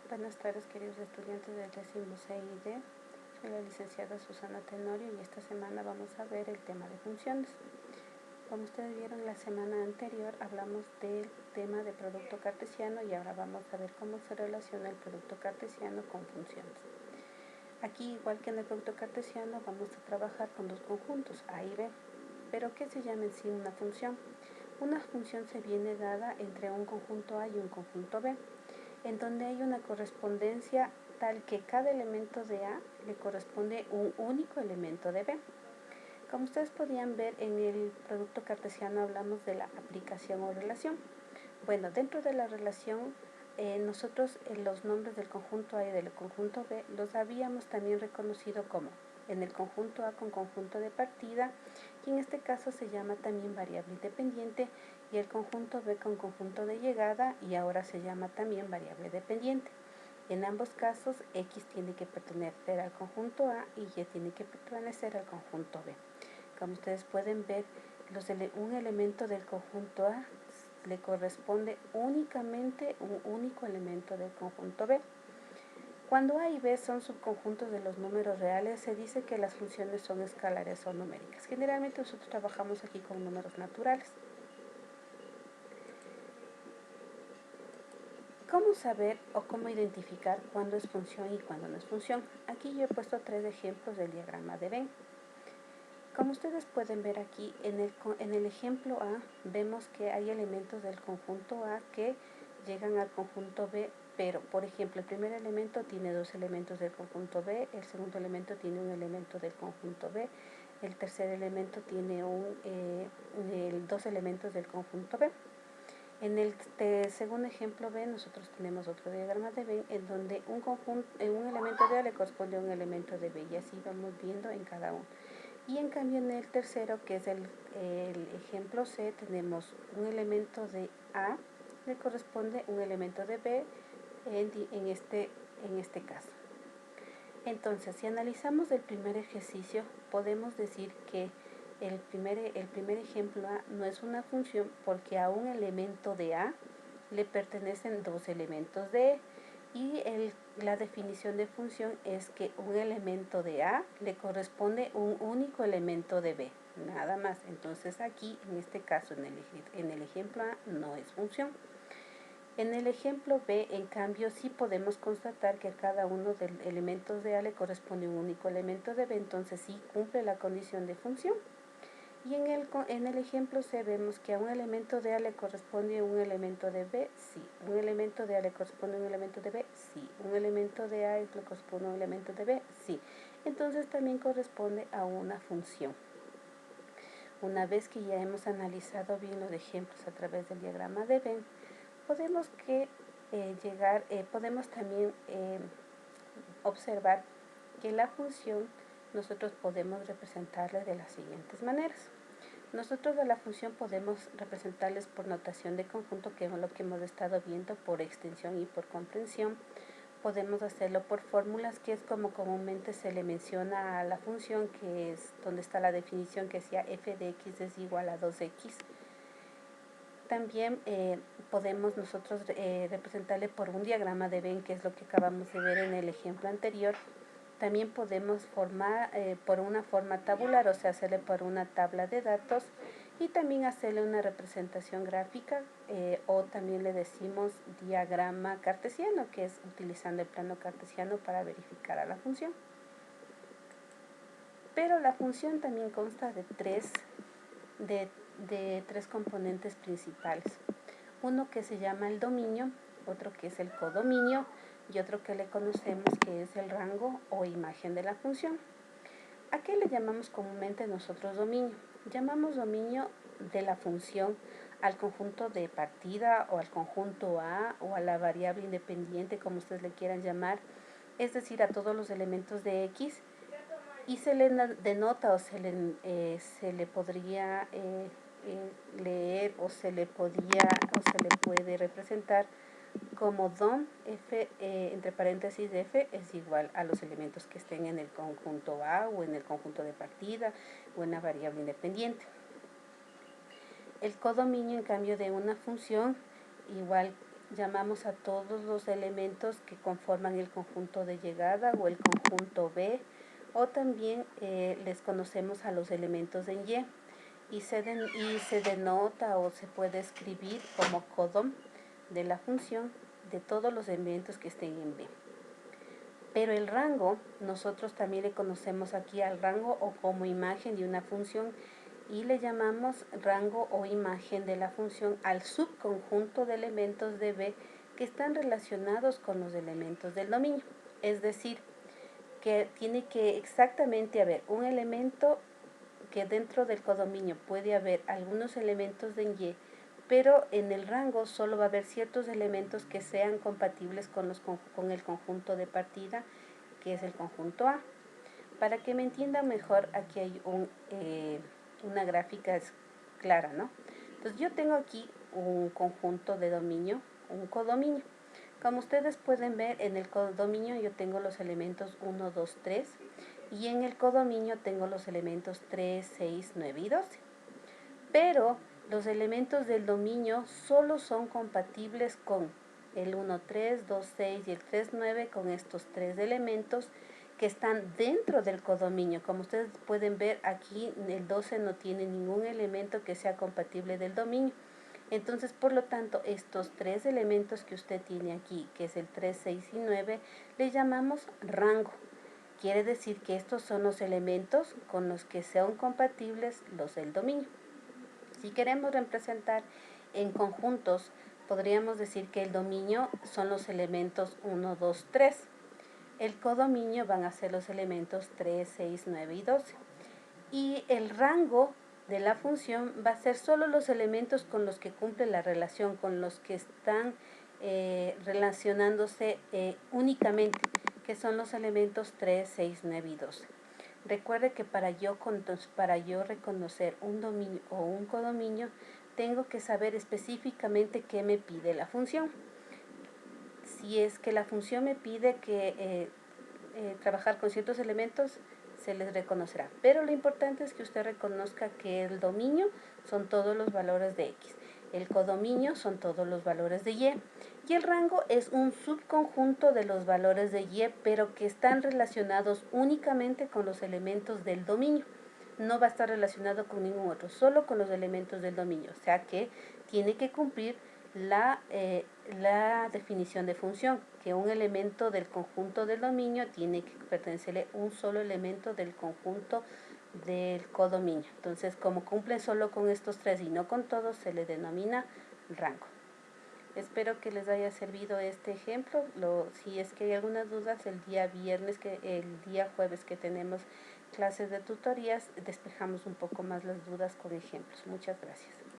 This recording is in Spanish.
Buenas tardes, queridos estudiantes del décimo C y D. Soy la licenciada Susana Tenorio y esta semana vamos a ver el tema de funciones. Como ustedes vieron la semana anterior, hablamos del tema de producto cartesiano y ahora vamos a ver cómo se relaciona el producto cartesiano con funciones. Aquí, igual que en el producto cartesiano, vamos a trabajar con dos conjuntos, A y B. ¿Pero qué se llama en sí una función? Una función se viene dada entre un conjunto A y un conjunto B, en donde hay una correspondencia tal que cada elemento de A le corresponde un único elemento de B. Como ustedes podían ver, en el producto cartesiano hablamos de la aplicación o relación. Bueno, dentro de la relación, nosotros los nombres del conjunto A y del conjunto B los habíamos también reconocido como en el conjunto A con conjunto de partida, y en este caso se llama también variable independiente, y el conjunto B con conjunto de llegada, y ahora se llama también variable dependiente. En ambos casos, X tiene que pertenecer al conjunto A y Y tiene que pertenecer al conjunto B. Como ustedes pueden ver, un elemento del conjunto A le corresponde únicamente un único elemento del conjunto B. Cuando A y B son subconjuntos de los números reales, se dice que las funciones son escalares o numéricas. Generalmente nosotros trabajamos aquí con números naturales. ¿Cómo saber o cómo identificar cuándo es función y cuándo no es función? Aquí yo he puesto 3 ejemplos del diagrama de Venn. Como ustedes pueden ver aquí, en el ejemplo A, vemos que hay elementos del conjunto A que llegan al conjunto B, pero, por ejemplo, el primer elemento tiene 2 elementos del conjunto B, el segundo elemento tiene un elemento del conjunto B, el tercer elemento tiene 2 elementos del conjunto B. En el segundo ejemplo B, nosotros tenemos otro diagrama de Venn en donde un elemento de A le corresponde a un elemento de B, y así vamos viendo en cada uno. Y en cambio en el tercero, que es el ejemplo C, tenemos un elemento de A, le corresponde un elemento de B en este caso. Entonces, si analizamos el primer ejercicio, podemos decir que el primer ejemplo A no es una función porque a un elemento de A le pertenecen 2 elementos de E. Y la definición de función es que un elemento de A le corresponde un único elemento de B, nada más. Entonces aquí, en este caso, en el ejemplo A, no es función. En el ejemplo B, en cambio, sí podemos constatar que cada uno de los elementos de A le corresponde un único elemento de B, entonces sí cumple la condición de función. Y en el ejemplo C vemos que a un elemento de A le corresponde un elemento de B, sí. Un elemento de A le corresponde un elemento de B, sí. Un elemento de A le corresponde un elemento de B, sí. Entonces también corresponde a una función. Una vez que ya hemos analizado bien los ejemplos a través del diagrama de Venn, podemos también observar que la función nosotros podemos representarla de las siguientes maneras. Nosotros a la función podemos representarles por notación de conjunto, que es lo que hemos estado viendo, por extensión y por comprensión. Podemos hacerlo por fórmulas, que es como comúnmente se le menciona a la función, que es donde está la definición que decía f de x es igual a 2x. También podemos nosotros representarle por un diagrama de Venn, que es lo que acabamos de ver en el ejemplo anterior. También podemos formar por una forma tabular, o sea, hacerle por una tabla de datos, y también hacerle una representación gráfica, o también le decimos diagrama cartesiano, que es utilizando el plano cartesiano para verificar a la función. Pero la función también consta de tres componentes principales. Uno que se llama el dominio, otro que es el codominio y otro que le conocemos que es el rango o imagen de la función. ¿A qué le llamamos comúnmente nosotros dominio? Llamamos dominio de la función al conjunto de partida o al conjunto A o a la variable independiente, como ustedes le quieran llamar, es decir, a todos los elementos de X, y se le denota o se le podría leer o se le puede representar como dom f entre paréntesis de f es igual a los elementos que estén en el conjunto A o en el conjunto de partida o en la variable independiente. El codominio, en cambio, de una función igual llamamos a todos los elementos que conforman el conjunto de llegada o el conjunto B, o también les conocemos a los elementos en Y, y se denota o se puede escribir como codom de la función de todos los elementos que estén en B. Pero el rango, nosotros también le conocemos aquí al rango o como imagen de una función, y le llamamos rango o imagen de la función al subconjunto de elementos de B que están relacionados con los elementos del dominio. Es decir, que tiene que exactamente haber un elemento que dentro del codominio puede haber algunos elementos de Y, pero en el rango solo va a haber ciertos elementos que sean compatibles con el conjunto de partida, que es el conjunto A. Para que me entiendan mejor, aquí hay una gráfica clara, ¿no? Entonces yo tengo aquí un conjunto de dominio, un codominio. Como ustedes pueden ver, en el codominio yo tengo los elementos 1, 2, 3, y en el codominio tengo los elementos 3, 6, 9 y 12. Pero los elementos del dominio solo son compatibles con el 1, 3, 2, 6 y el 3, 9, con estos tres elementos que están dentro del codominio. Como ustedes pueden ver, aquí el 12 no tiene ningún elemento que sea compatible del dominio. Entonces, por lo tanto, estos tres elementos que usted tiene aquí, que es el 3, 6 y 9, le llamamos rango. Quiere decir que estos son los elementos con los que sean compatibles los del dominio. Si queremos representar en conjuntos, podríamos decir que el dominio son los elementos 1, 2, 3. El codominio van a ser los elementos 3, 6, 9 y 12. Y el rango de la función va a ser solo los elementos con los que cumple la relación, con los que están relacionándose únicamente, que son los elementos 3, 6, 9 y 12. Recuerde que para yo reconocer un dominio o un codominio, tengo que saber específicamente qué me pide la función. Si es que la función me pide que trabajar con ciertos elementos, se les reconocerá. Pero lo importante es que usted reconozca que el dominio son todos los valores de X. El codominio son todos los valores de Y. Y el rango es un subconjunto de los valores de Y, pero que están relacionados únicamente con los elementos del dominio. No va a estar relacionado con ningún otro, solo con los elementos del dominio. O sea que tiene que cumplir la definición de función, que un elemento del conjunto del dominio tiene que pertenecerle un solo elemento del conjunto del codominio. Entonces, como cumple solo con estos tres y no con todos, se le denomina rango. Espero que les haya servido este ejemplo. Si es que hay algunas dudas, el día jueves que tenemos clases de tutorías, despejamos un poco más las dudas con ejemplos. Muchas gracias.